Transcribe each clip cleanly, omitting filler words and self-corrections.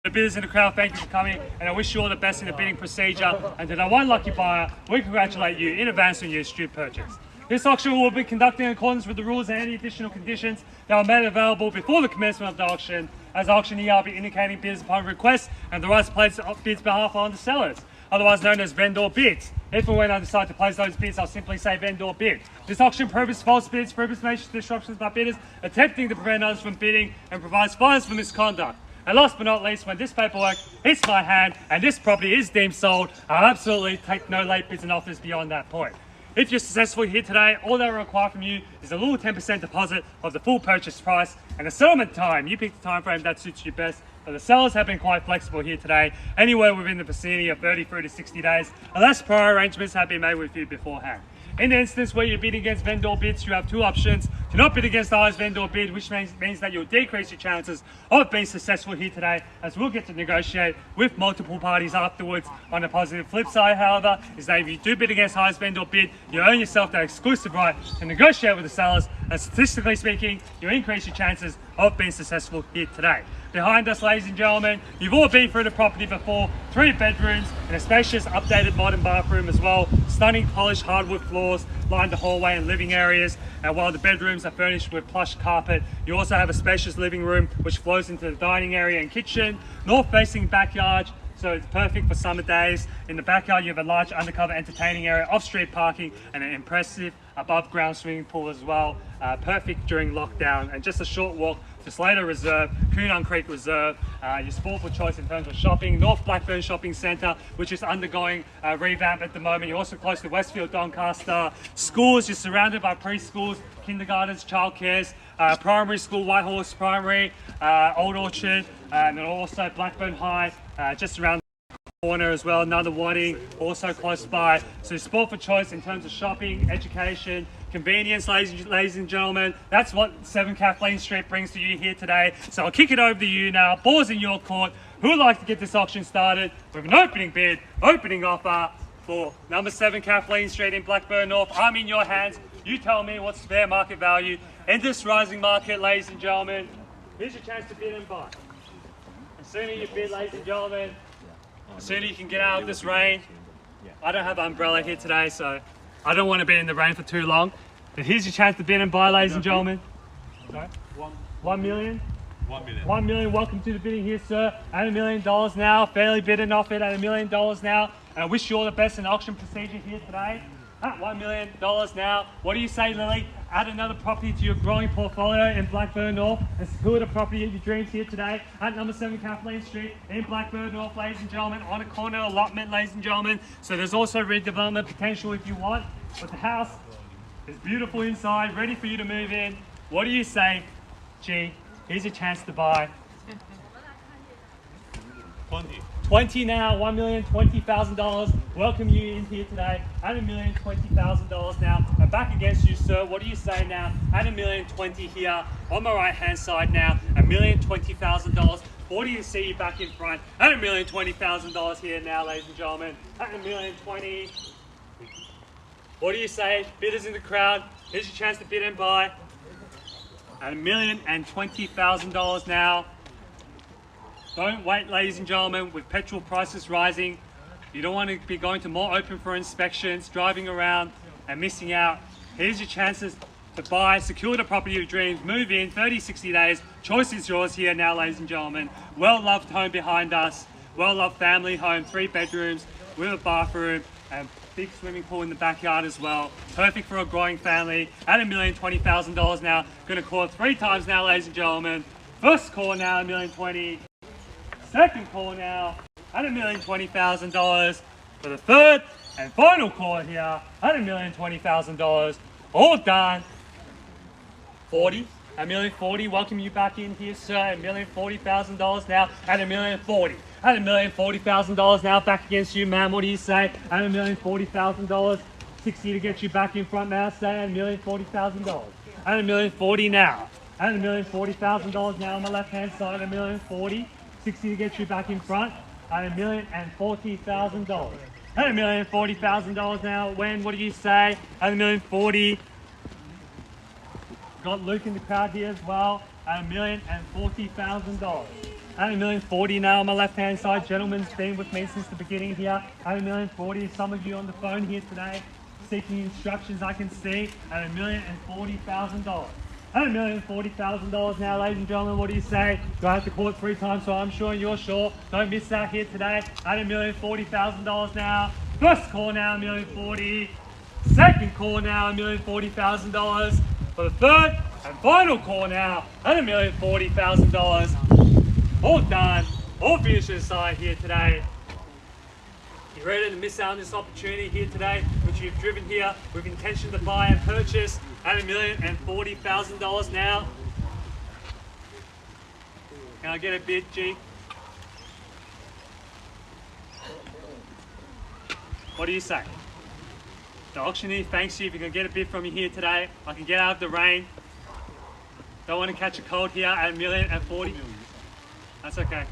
The bidders in the crowd, thank you for coming, and I wish you all the best in the bidding procedure. And to that one lucky buyer, we congratulate you in advance on your astute purchase. This auction will be conducted in accordance with the rules and any additional conditions that are made available before the commencement of the auction. As auctioneer, I'll be indicating bids upon request, and the right to place bids behalf on the sellers, otherwise known as vendor bids. If and when I decide to place those bids, I'll simply say vendor bid. This auction prohibits false bids, prohibits malicious disruptions by bidders, attempting to prevent others from bidding, and provides fines for misconduct. And last but not least, when this paperwork hits my hand and this property is deemed sold, I'll absolutely take no late bids and offers beyond that point. If you're successful here today, all that I require from you is a little 10% deposit of the full purchase price and a settlement time. You pick the time frame that suits you best, but the sellers have been quite flexible here today, anywhere within the vicinity of 33 to 60 days, unless prior arrangements have been made with you beforehand. In the instance where you're bidding against vendor bids, you have two options. Do not bid against the highest vendor bid, which means that you'll decrease your chances of being successful here today, as we'll get to negotiate with multiple parties afterwards. On the positive flip side, however, is that if you do bid against the highest vendor bid, you earn yourself that exclusive right to negotiate with the sellers, and statistically speaking, you increase your chances of being successful here today. Behind us, ladies and gentlemen, you've all been through the property before. 3 bedrooms and a spacious, updated modern bathroom as well. Stunning polished hardwood floors line the hallway and living areas. And while the bedrooms are furnished with plush carpet, you also have a spacious living room which flows into the dining area and kitchen. North-facing backyard, so it's perfect for summer days. In the backyard, you have a large undercover entertaining area, off-street parking, and an impressive above-ground swimming pool as well. Perfect during lockdown, and just a short walk to Slater Reserve, Coonung Creek Reserve, your sport for choice in terms of shopping. North Blackburn Shopping Centre, which is undergoing revamp at the moment. You're also close to Westfield, Doncaster. Schools, you're surrounded by preschools, kindergartens, childcares, primary school, Whitehorse Primary, Old Orchard, and then also Blackburn High, just around corner as well, another Wadding, also close by. So sport for choice in terms of shopping, education, convenience, ladies and gentlemen. That's what 7 Kathleen Street brings to you here today. So I'll kick it over to you now. Ball's in your court. Who would like to get this auction started with an opening bid, opening offer for number 7 Kathleen Street in Blackburn North? I'm in your hands. You tell me what's fair market value in this rising market, ladies and gentlemen. Here's your chance to bid and buy. The sooner you bid, ladies and gentlemen, the sooner you can get out of this rain. I don't have an umbrella here today, so I don't want to be in the rain for too long. But here's your chance to bid and buy, ladies and gentlemen. Sorry? 1 million? 1 million. 1 million. Welcome to the bidding here, sir. At $1 million now. Fairly bid and offered at $1 million now. And I wish you all the best in the auction procedure here today. At $1 million now. What do you say, Lily? Add another property to your growing portfolio in Blackburn North and secure the property of your dreams here today at number 7 Kathleen Street in Blackburn North, ladies and gentlemen, on a corner allotment, ladies and gentlemen. So there's also redevelopment potential if you want, but the house is beautiful inside, ready for you to move in. What do you say? Gee, here's your chance to buy. 20 now, $1,020,000. Welcome you in here today at $1,020,000 now. I'm back against you, sir. What do you say now? At $1,020,000 here on my right hand side now, $1,020,000. 40 to see you back in front at $1,020,000 here now, ladies and gentlemen. At $1,020,000. What do you say? Bidders in the crowd. Here's your chance to bid and buy. At $1,020,000 now. Don't wait, ladies and gentlemen, with petrol prices rising. You don't want to be going to more open for inspections, driving around and missing out. Here's your chances to buy, secure the property of your dreams, move in 30, 60 days. Choice is yours here now, ladies and gentlemen. Well-loved home behind us. Well-loved family home, 3 bedrooms with a bathroom and big swimming pool in the backyard as well. Perfect for a growing family at $1,020,000 now. Going to call 3 times now, ladies and gentlemen. First call now, $1,020,000. Second call now at $1,020,000 for the third and final call here at $1,020,000. All done. 40, $1,040,000. Welcome you back in here, sir. $1,040,000 now at $1,040,000. At $1,040,000 now back against you, ma'am. What do you say? At $1,040,000. 60 to get you back in front now. Say at $1,040,000. At $1,040,000 now. At $1,040,000 now on my left hand side. $1,040,000. 60 to get you back in front at $1,040,000. At $1,040,000 now. Wen, what do you say? At $1,040,000. Got Luke in the crowd here as well at $1,040,000. At $1,040,000 now on my left hand side. Gentlemen's been with me since the beginning here. At $1,040,000. Some of you on the phone here today seeking instructions I can see at $1,040,000. At $1,040,000 now, ladies and gentlemen, what do you say? Do I have to call it 3 times so I'm sure and you're sure? Don't miss out here today. At $1,040,000 now. First call now, $1,040,000. Second call now, $1,040,000. For the third and final call now, at $1,040,000. All done, all finished inside here today. You ready to miss out on this opportunity here today, which you've driven here with intention to buy and purchase at $1,040,000 now? Can I get a bid, G? What do you say? The auctioneer thanks you if you can get a bid from me here today. I can get out of the rain. Don't want to catch a cold here at $1,040,000. That's okay.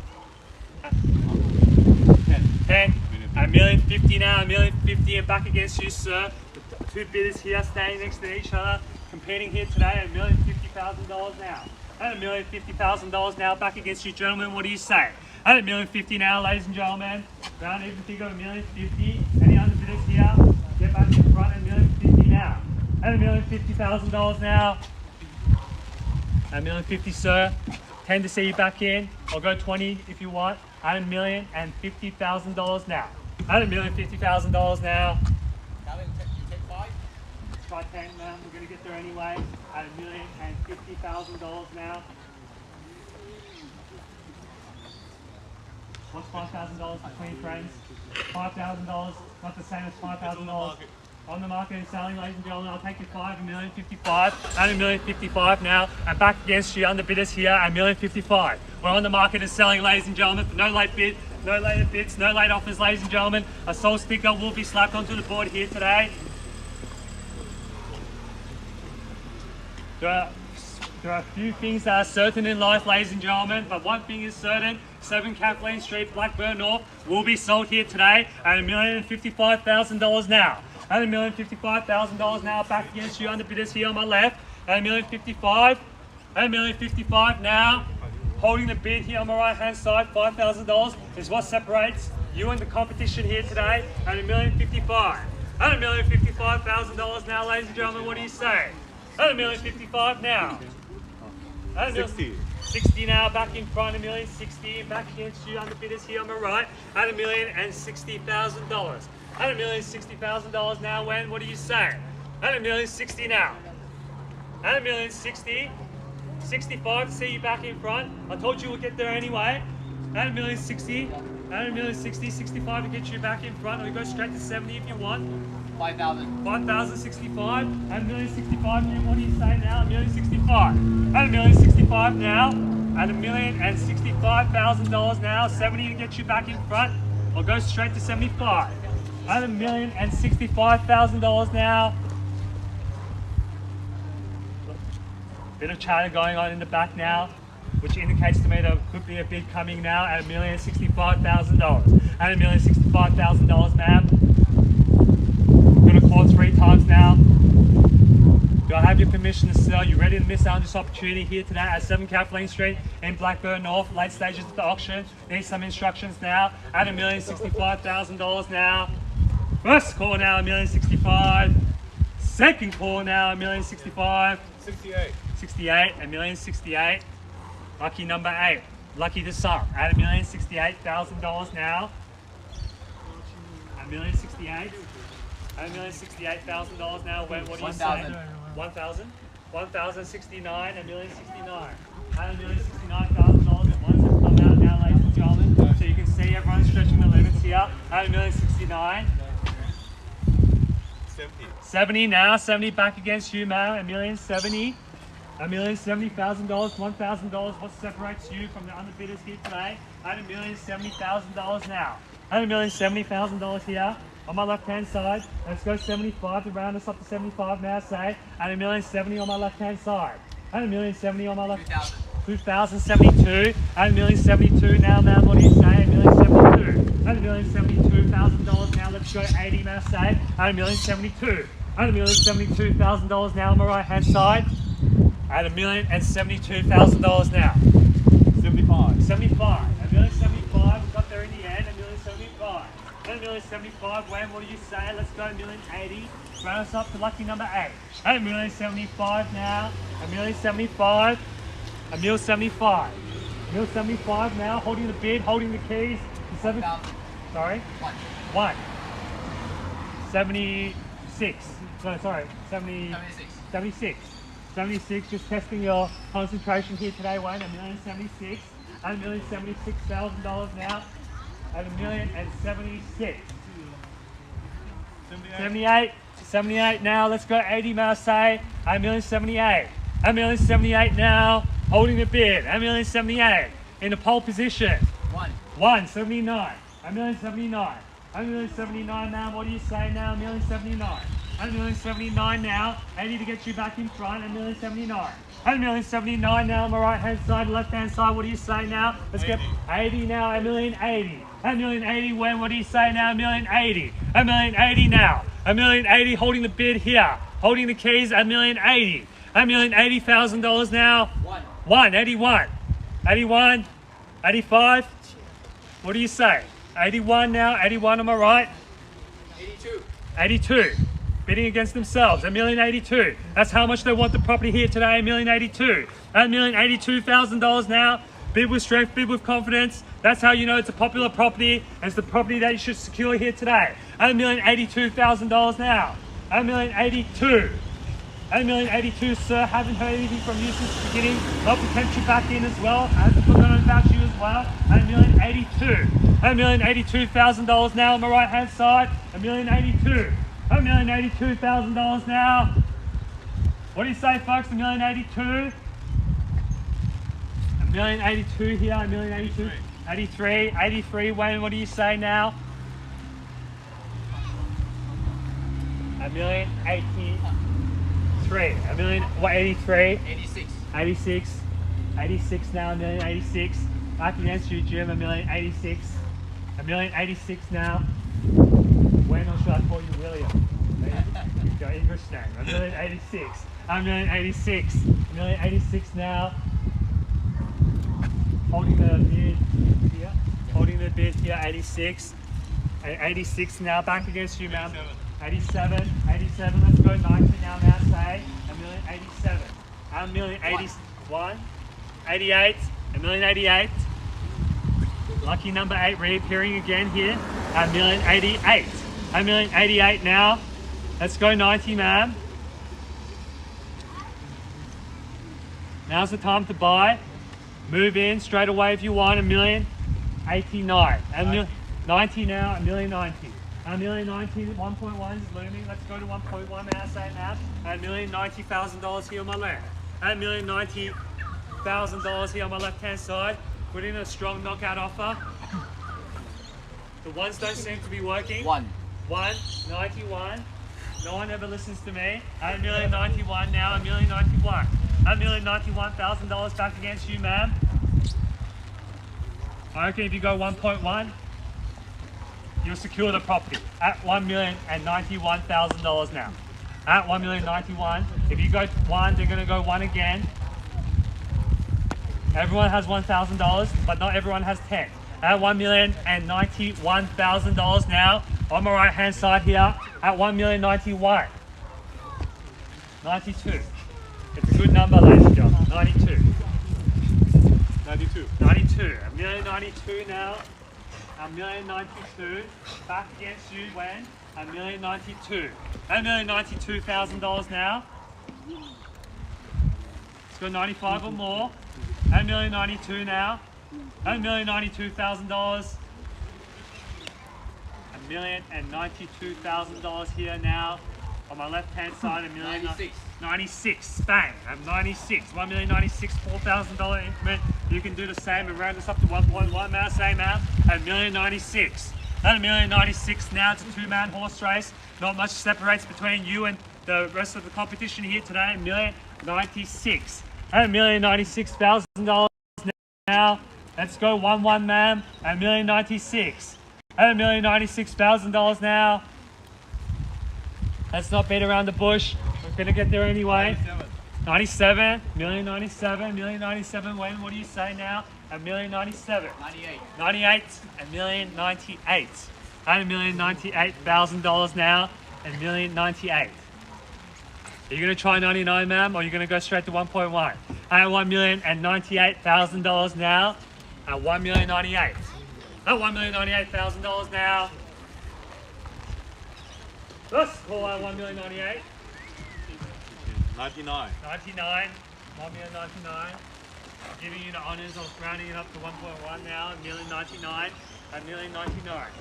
10. $1,050,000 now, $1,050,000 and back against you, sir. The 2 bidders here standing next to each other, competing here today at $1,050,000 now. At $1,050,000 now, back against you, gentlemen. What do you say? At $1,050,000 now, ladies and gentlemen. Round even figure of $1,050,000. Any other bidders here? Get back in front at $1,050,000 now. At $1,050,000 now. At $1,050,000, sir. 10 to see you back in. I'll go 20 if you want. At $1,050,000 now. At $1,050,000 now. Kathleen, you take 5? Let's try 10, man. We're going to get there anyway. At $1,050,000 now. What's $5,000 between friends? $5,000, not the same as $5,000. On the market and selling, ladies and gentlemen. I'll take you 5, $1,055,000. At $1,055,000 now. And back against you under bidders here at $1,055,000. We're on the market and selling, ladies and gentlemen. For no late bid, no later bids, no late offers, ladies and gentlemen. A sold sticker will be slapped onto the board here today. There are a few things that are certain in life, ladies and gentlemen, but one thing is certain. 7 Kathleen Street, Blackburn North, will be sold here today at $1,055,000 now. At $1,055,000 now, back against you under bidders here on my left. At $1,055,000. At $1,055,000 now. Holding the bid here on my right hand side, $5,000 is what separates you and the competition here today at $1,055,000. At $1,055,000 now, ladies and gentlemen, what do you say? At $1,055,000 now. At 60 now, back in front, $1,060,000, back against you under bidders here on my right at $1,060,000. At $1,060,000 now, Wen, what do you say? At $1,060,000 now. At $1,060,000. 65 to see you back in front. I told you we'll get there anyway. At $1,060,000. At $1,060,000, 65 to get you back in front. We go straight to 70 if you want. 5,000. 5,065. At $1,065,000, what do you say now? $1,065,000. At $1,065,000 now. At $1,065,000 now. 70 to get you back in front. I'll go straight to 75. At $1,065,000 now. Bit of chatter going on in the back now, which indicates to me there could be a bid coming now at $1,065,000. At $1,065,000, ma'am. I'm going to call 3 times now. Do I have your permission to sell? You ready to miss out on this opportunity here today at 7 Kathleen Street in Blackburn North, late stages of the auction? Need some instructions now at $1,065,000 now. First call now, $1,065,000. Second call now, $1,065,000. 68, $1,068,000. Lucky number 8. Lucky to sum at $1,068,000 now. $1,068,000. At $1,068,000 now. What do you say? 1,000. 1,069. $1,069,000. At $1,069,000. At once have come out now, ladies and gentlemen. So you can see everyone's stretching the limits here. At $1,069,000. 70 now. 70 back against you, man. $1,070,000. $1,070,000, $1,000. What separates you from the underbidders here today? At $1,070,000 now. At $1,070,000 here on my left-hand side. Let's go 75 to round us up to 75 now. Say at $1,070,000 on my left-hand side. At $1,070,000 on my left. 2,072. At $1,072,000 now, man. What do you say? $1,072,000. At $1,072,000 now. Let's go 80 now. Say at $1,072,000. At $1,072,000 now on my right-hand side. At $1,072,000 now. 75. 75. $1,075,000. We got there in the end. $1,075,000. $1,075,000. Wen, what do you say? Let's go $1,080,000. Round us up to lucky number 8. $1,075,000 now. $1,075,000. $1,075,000. $1,075,000 now. Holding the bid, holding the keys. 1,000. Sorry. One. 76. No, sorry. 76. 76. Just testing your concentration here today, Wayne. $1,076,000. $1,076,000 now. At $1,076,000. 78 now. Let's go 80, Marseille. $1,078,000. $1,078,000 now. Holding the bid. $1,078,000. In the pole position. 179. $1,079,000. $1,079,000 now. What do you say now? $1,079,000. $1,079,000 now. 80 to get you back in front. $1,079,000. $1,079,000 now on my right hand side, left hand side. What do you say now? Let's get 80 now. $1,080,000. $1,080,000. When? What do you say now? $1,080,000. $1,080,000 now. $1,080,000. Holding the bid here. Holding the keys. $1,080,000. $1,080,000 now. 81. 81. 85. What do you say? 81 now. 81 on my right. 82. Bidding against themselves. $1,082,000. That's how much they want the property here today. $1,082,000. $1,082,000 now. Bid with strength, bid with confidence. That's how you know it's a popular property, and it's the property that you should secure here today. $1,082,000 now. $1,082,000. $1,082,000, sir. Haven't heard anything from you since the beginning. Love to tempt you back in as well. I haven't forgotten about you as well. $1,082,000. $1,082,000 now on my right hand side. $1,082,000. $1,082,000 now. What do you say, folks? $1,082,000. $1,082,000 here. $1,082,000. 83. 83. Wayne, what do you say now? $1,083,000. $1,083,000. 86. 86 now. $1,086,000. Back against you, Jim. $1,086,000. $1,086,000 now. When or should I call you William? Your English name. $1,086,000. $1,086,000. $1,086,000 now. Holding the bid here. Holding the bid here. 86. 86 now. Back against you, ma'am. 87. 87. Let's go 90 now. Now say $1,087,000. $1,081,000. 88. $1,088,000. Lucky number 8 reappearing again here. $1,088,000. $1,088,000 now. Let's go 90, ma'am. Now's the time to buy. Move in straight away if you want. $1,089,000. 90 now. $1,090,000. $1,090,000. 1.1 is looming. Let's go to 1.1 now. Say now. $1,090,000 here on my left. $1,090,000 here on my left hand side. Put in a strong knockout offer. The ones don't seem to be working. 191. No one ever listens to me. $1,091 now. $1,091,000. $1,091,000 back against you, ma'am. I reckon if you go 1.1, you'll secure the property at $1,091,000 now. At $1,091,000. If you go 1, they're going to go 1 again. Everyone has $1,000, but not everyone has 10. At $1,091,000 now. On my right hand side here at $1,091,000. 92. It's a good number, ladies and gentlemen. 92. 92. 92. $1,092,000 now. $1,092,000. Back against you when? $1,092,000. $1,092,000 now. Let's go 95 or more. $1,092,000 now. $1,092,000. $1,092,000 here now. On my left hand side, $1,096,000. Bang. I'm 96. $1,096,000, $4,000 increment. You can do the same and round this up to 1.1. May I say, ma'am? $1,096,000. $1,096,000 now. It's a 2-man horse race. Not much separates between you and the rest of the competition here today. $1,096,000. $1,096,000 now. Let's go 1-1, ma'am. $1,096,000. $1,096,000 now. Let's not beat around the bush. We're gonna get there anyway. 97. $1,097,000. $1,097. Wayne, what do you say now? $1,097,000. 98. 98, $1,098,000. And $1,098,000 now, $1,098,000. Are you going to try 99, ma'am, or are you going to go straight to 1.1? At $1,098,000 now, at $1,098,000. At $1,098,000 now. Let's call out $1,098,000. 99. 99, $1,099,000. Giving you the honours of rounding it up to 1.1 now, $1,099,000, $1,099,000.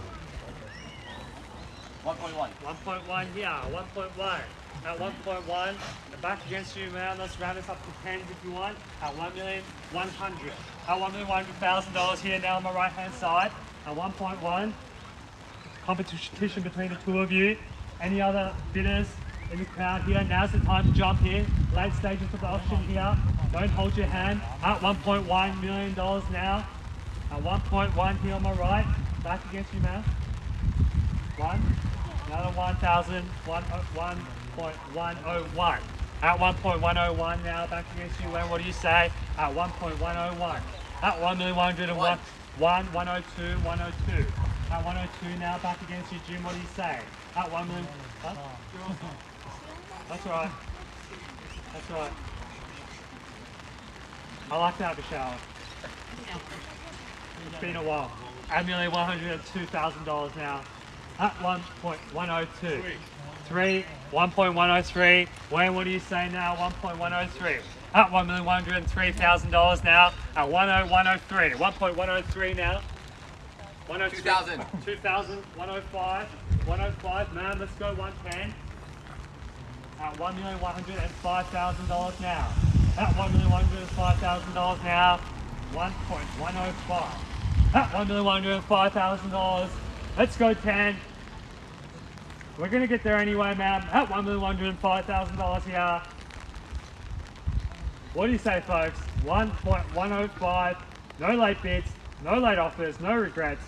1.1. 1.1 here, 1.1. At 1.1, the back against you, man. Let's round this up to 10 if you want. At $1,100,000. At $1,100,000 here now on my right hand side. At 1.1. Competition between the two of you. Any other bidders in the crowd here? Now's the time to jump in. Late stages of the auction here. Don't hold your hand. At $1.1 million now. At 1.1 here on my right. Back against you, man. One. Another 1,000. 1.101. At 1.101 now, back against you, Wen. What do you say? At 1.101. At 1,101. 102, 102. At 102 now, back against you, Jim. What do you say? At 1 million. Huh? That's right. That's right. I like to have a shower. It's been a while. At $1,102,000 now. At 1.102. 1.103. Wayne, what do you say now? 1.103. At $1,103,000 now. At 1.103. 1.103 now. 2,000. 2,000. 105. 105. Man, let's go 110. At $1,105,000 now. At $1,105,000 now. 1.105. At $1,105,000. Let's go 10. We're going to get there anyway, ma'am. At $1,105,000 here. What do you say, folks? 1.105. No late bids, no late offers, no regrets.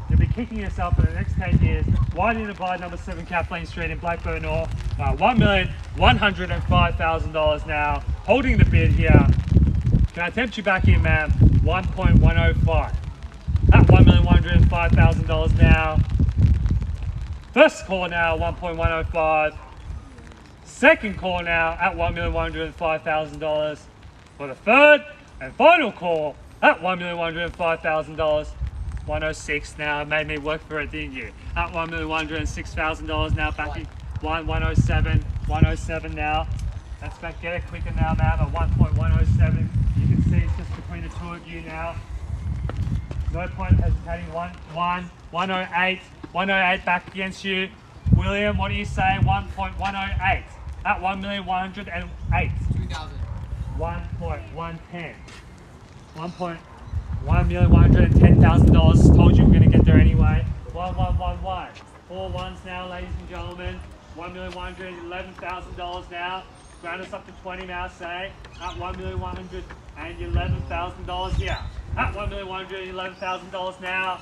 You'll be kicking yourself for the next 10 years. Wide in the buy, number 7 Kathleen Street in Blackburn North. $1,105,000 now. Holding the bid here. Can I tempt you back in, ma'am? 1.105. At $1,105,000 now. First call now, 1.105. Second call now at $1,105,000. For the third and final call at $1,105,000. 106 now, made me work for it, didn't you? At $1,106,000 now, back in 107 now. Let's get it quicker now, ma'am, at 1.107. You can see it's just between the two of you now. No point hesitating. 108 back against you. William, what do you say? 1.108 at $1,108,000. 2,000. 1.110. $1,110,000. Told you we're going to get there anyway. 1111. 4 ones now, ladies and gentlemen. $1,111,000 now. Round us up to 20 now, say. At $1,111,000 here. At $1,111,000 now.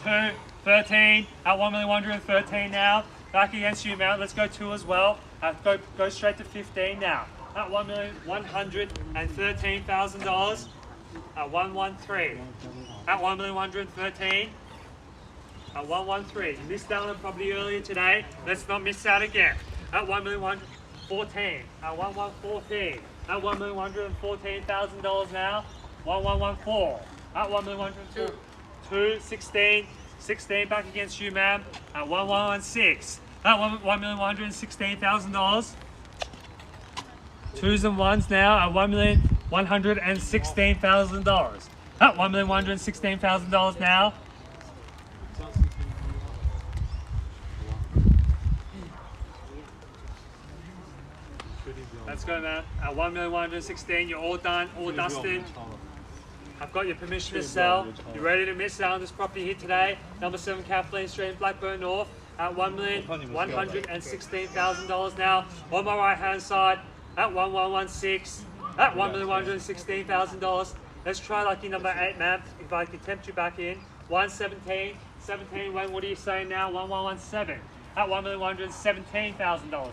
2, 13. At $1,113,000 now. Back against you, Mount. Let's go 2 as well. Go straight to 15 now. At $1,113,000. At 113. At $1,113,000. At 113. You missed out on property earlier today. Let's not miss out again. At $1,114,000. At 1,114. At $1,114,000 now. 1,114. At $1,114,000. 2, 16. 16 back against you, ma'am. At 1,116. At $1,116,000. 2s and 1s now at $1,116,000. At $1,116,000 now. Let's go, man. At $1,116,000, you're all done, all dusted. I've got your permission to sell. You're ready to miss out on this property here today. Number 7 Kathleen Street in Blackburn North at $1,116,000 now. On my right hand side at 1,116. At $1,116,000. Let's try lucky number 8, ma'am. If I can tempt you back in. 117. 17, Wayne, what are you saying now? 1,117. At $1,117,000 now.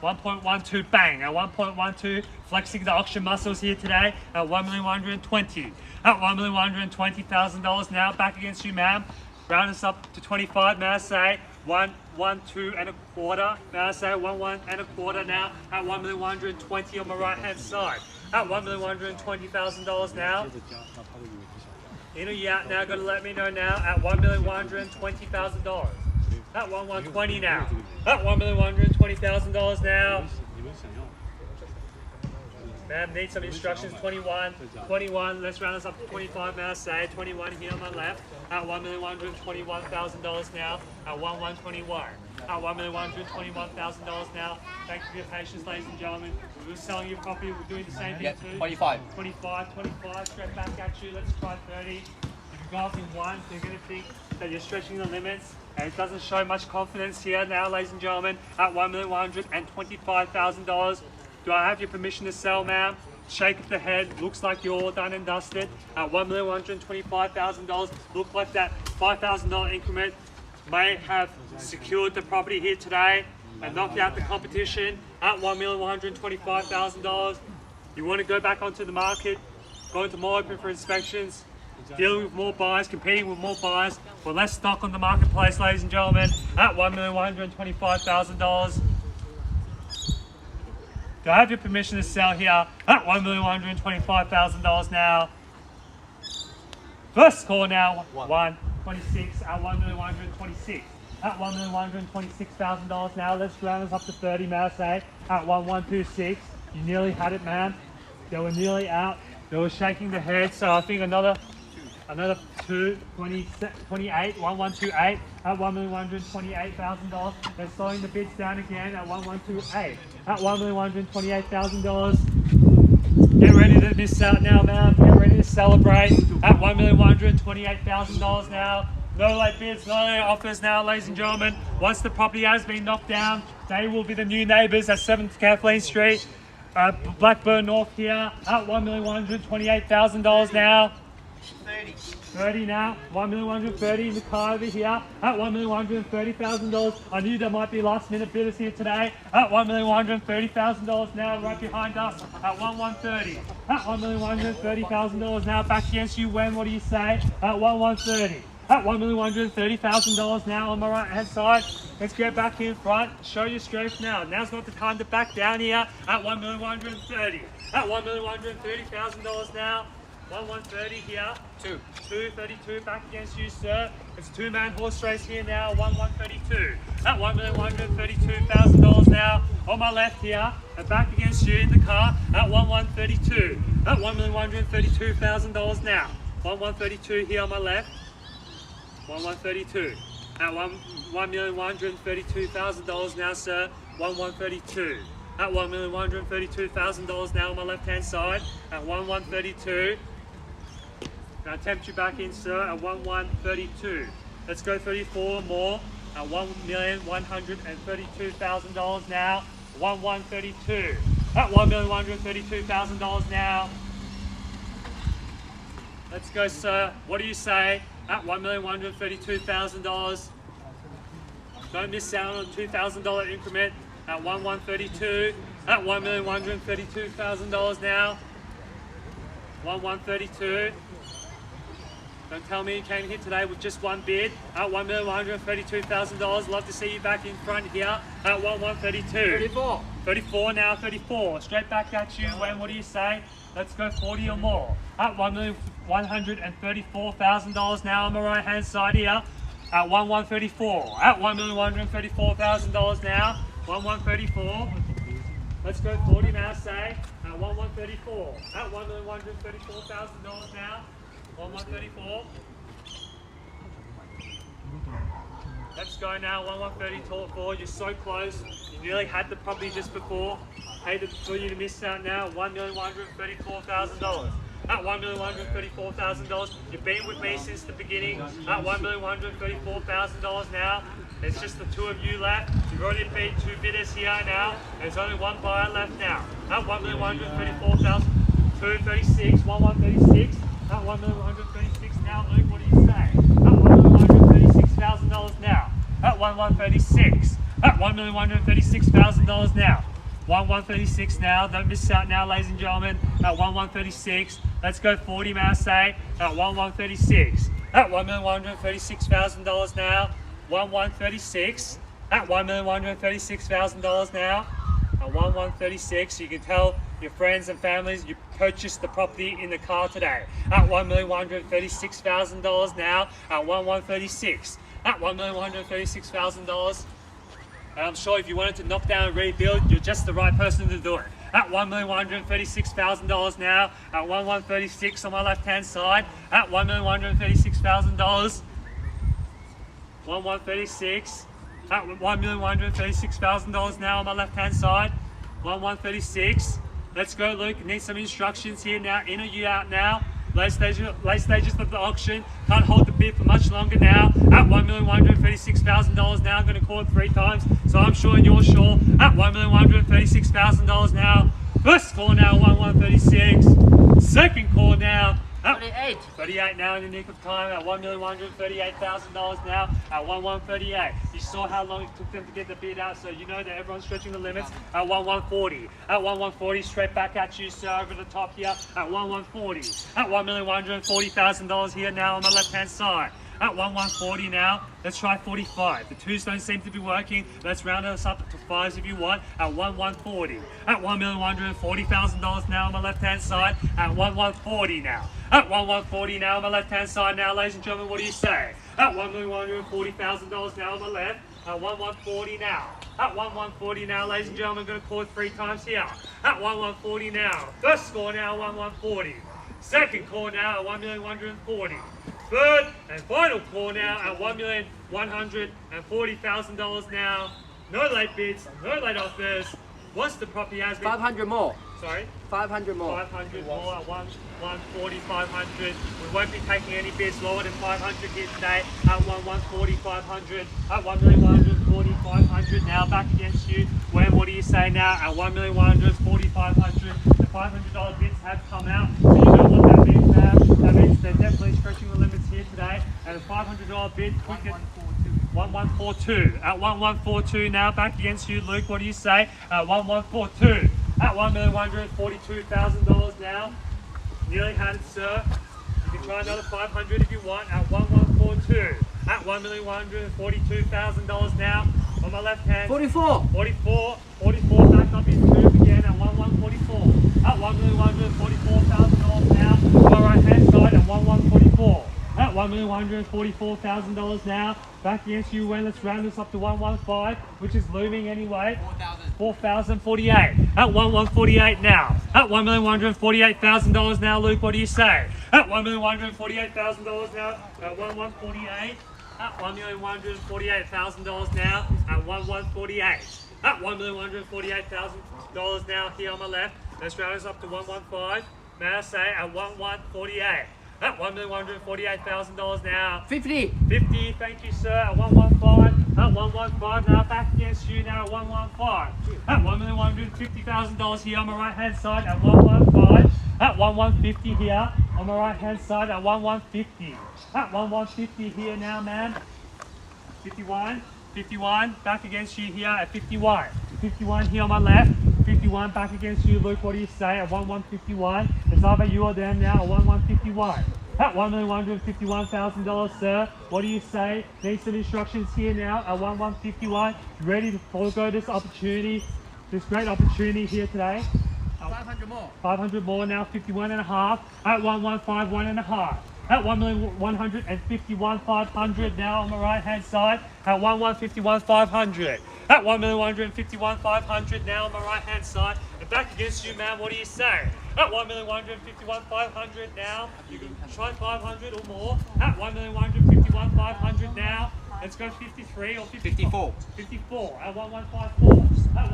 1.12. 1.12 bang at 1.12, flexing the auction muscles here today at 1,120,000. At $1,120,000 now, back against you, ma'am. Round us up to 25, may I say? 112 and a quarter, may I say? 11 and a quarter now at 1,120,000 on my right hand side. At $1,120,000 now. In or you out now, gotta let me know now at $1,120,000. At 1,120 now. At $1,120,000 now. Ma'am, need some instructions. 21, let's round this up to 25 now, say 21 here on my left. At $1,121,000 now. At 1,121. At $1,121,000 now. Thank you for your patience, ladies and gentlemen. We're selling your property, we're doing the same thing too. 25. 25, straight back at you. Let's try 30. If you go up in one, they're going to think that you're stretching the limits. And it doesn't show much confidence here now, ladies and gentlemen, at $1,125,000. Do I have your permission to sell, ma'am? Shake of the head, looks like you're all done and dusted. At $1,125,000, look like that $5,000 increment may have secured the property here today and knocked out the competition at $1,125,000. You want to go back onto the market, go into more open for inspections, dealing with more buyers, competing with more buyers for less stock on the marketplace, ladies and gentlemen, at $1,125,000. Do I have your permission to sell here at $1,125,000 now? First call now, 126 at $1,126. At $1,126,000 now. Let's round this up to 30, may I say, at 1,126. You nearly had it, ma'am. They were nearly out. They were shaking the head, so I think another 28, 1,128 at $1,128,000. They're slowing the bids down again at 1,128. At $1,128,000. Get ready to miss out now, ma'am. Get ready to celebrate at $1,128,000 now. No late bids, no late offers now, ladies and gentlemen. Once the property has been knocked down, they will be the new neighbours at 7th Kathleen Street, Blackburn North here at $1,128,000 now. 30 now, $1,130,000 in the car over here at $1,130,000. I knew there might be last minute bidders here today at $1,130,000 now, right behind us at 1,130. At $1,130,000 now, back against you, Wen, what do you say? At 1,130. At $1,130,000 now on my right hand side. Let's get back in front, show your strength now. Now's not the time to back down here at $1,130,000. At $1,130,000 now. 1,130 here. 232 back against you, sir. It's a two-man horse race here now. 1,132. At $1,132,000 now. On my left here, and back against you in the car at 1,132. At $1,132,000 now. 1,132 here on my left. 1,132. At $1,132,000 now, sir. 1,132. At $1,132,000 now on my left-hand side. At 1,132. Now tempt you back in, sir, at 1,132. Let's go 34 more at $1,132,000 now. 1,132. At $1,132,000 now. Let's go, sir. What do you say? At $1,132,000. Don't miss out on a $2,000 increment at 1,132. At $1,132,000 now. 1,132. Don't tell me you came here today with just one bid at $1,132,000. Love to see you back in front here at 1,132. 34. 34 now, 34. Straight back at you, Wen, what do you say? Let's go 40 or more. At $1,134,000 now on the right hand side here. At 1,134. At $1,134,000 now. 1,134. Let's go 40 now, say. At 1,134. At $1,134,000 now. 1,134. Let's go now, 1,134. You're so close. You nearly had the property just before. Hated for you to miss out now. $1,134,000. At $1,134,000. You've been with me since the beginning. At $1,134,000 now. It's just the two of you left. You've already beat two bidders here now. There's only one buyer left now. At $1,134,000. 236, 1,136. At $1,136 now, Luke, what do you say? At $1,136,000 now. At $1,136. At $1,136,000 now. 1,136 now. Don't miss out now, ladies and gentlemen. At 1,136. Let's go 40, may I say? At 1,136. At $1,136,000 now. 1,136. At $1,136,000 now. At 1,136. You can tell your friends and families you purchased the property in the car today. At $1,136,000 now. At 1,136. At $1,136,000. And I'm sure if you wanted to knock down and rebuild, you're just the right person to do it. At $1,136,000 now. At 1,136 on my left-hand side. At $1,136,000. 1,136. At $1,136,000 now on my left-hand side. 1,136. Let's go, Luke. Need some instructions here now. In or you out now. Late stages of the auction. Can't hold the bid for much longer now. At $1,136,000 now. I'm going to call it 3 times, so I'm sure and you're sure. At $1,136,000 now. First call now, 1,136. Second call now. 38. 38 now in the nick of time. At $1,138,000 now. At 1,138. You saw how long it took them to get the bid out, so you know that everyone's stretching the limits. At 1,140. At 1,140, straight back at you, sir, over the top here. At 1,140. At $1,140,000 here now on my left-hand side. At 1,140 now. Let's try 45. The 2s don't seem to be working. Let's round us up to 5s if you want. At 1,140. At $1,140,000 now on my left-hand side. At 1,140 now. At 1,140 now on my left-hand side now, ladies and gentlemen, what do you say? At $1,140,000 now on my left. At 1,140 now. At 1,140 now, ladies and gentlemen, I'm going to call it 3 times here. At 1,140 now. First score now, 1,140. Second call now at $1,140,000. Third and final call now at $1,140,000 now. No late bids, no late offers. Once the property has been... 500 more. Sorry? 500 more. 500 more at 1,140, 500. We won't be taking any bids lower than 500 here today. At 1,140, 500. At 1,140, 500. Now back against you. Wen, what do you say now? At 1,140, 500. The $500 bids have come out. So you know what that means now. That means they're definitely stretching the limits here today. And a $500 bid, quick at 1,142. At 1,142 now, back against you, Luke. What do you say? At 1,142. At $1,142,000 now. Nearly had it, sir. You can try another 500 if you want. At 1,142. At $1,142,000 now. On my left hand. 44. 44. 44. Back up in 2 again at 1,144. At $1,144,000 now. On my right hand side at 1,144. At $1,144,000 now. Back against you, Wen. Let's round this up to 115, which is looming anyway. 4,048. At 1,148 now. At $1,148,000 now, Luke. What do you say? At $1,148,000 now. At 1,148. At $1,148,000 now. At 1,148. At $1,148,000 now here on my left. Let's round this up to 115. May I say at 1,148. At $1,148,000 now. 50. 50, thank you, sir. At 115. At 115 now, back against you now at 115. At $1,150,000 here on my right hand side at 115. At 1,150 here on my right hand side at 1,150. At 1,150 here now, man. 51. 51, back against you here at 51. 51 here on my left. 51 back against you, Luke. What do you say at 1,151? It's either you or them now at 1,151. At $1,151,000, sir. What do you say? Need some instructions here now at 1,151. Ready to forego this opportunity, this great opportunity here today. 500 more. 500 more now. 51 and a half. At 1,151 and a half. At $1,151,500 now on the right hand side. At $1,151,500. At $1,151,500 now on the right hand side. And back against you, man. What do you say? At $1,151,500 now. You can try 500 or more. At $1,151,500 now. Let's go 53 or 54. 54. At 1,154. At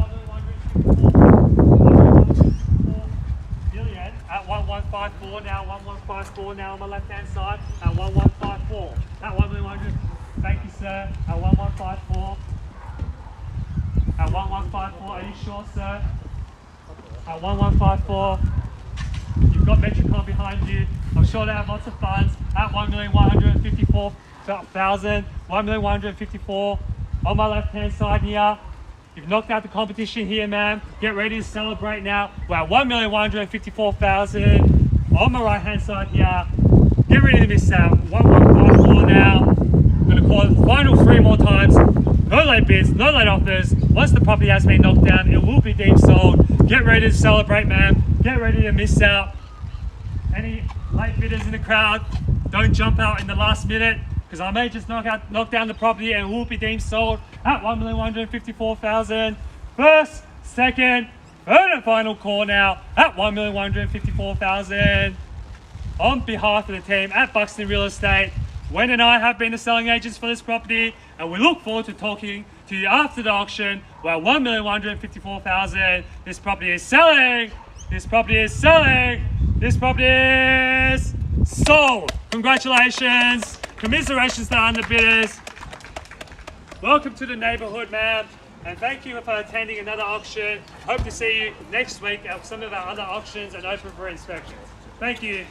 At 1,154 now, 1,154 now on my left hand side. At 1,154. At 1,100. Thank you, sir. At 1,154. At 1,154. Are you sure, sir? At 1,154. You've got Metricon behind you. I'm sure they have lots of funds. At 1,154,000. 1,154. on my left hand side here. You've knocked out the competition here, ma'am. Get ready to celebrate now. We're at 1,154,000. On my right hand side here. Get ready to miss out. 115 now. I'm going to call it the final 3 more times. No late bids, no late offers. Once the property has been knocked down, it will be deemed sold. Get ready to celebrate, ma'am. Get ready to miss out. Any late bidders in the crowd, don't jump out in the last minute, because I may just knock down the property and it will be deemed sold at 1,154,000. First, second, third and final call now at 1,154,000. On behalf of the team at Buxton Real Estate, Wen and I have been the selling agents for this property, and we look forward to talking to you after the auction. We're at 1,154,000. This property is selling. This property is selling. This property is sold. Congratulations. Commiserations to the underbidders. Welcome to the neighbourhood, ma'am, and thank you for attending another auction. Hope to see you next week at some of our other auctions and open for inspections. Thank you.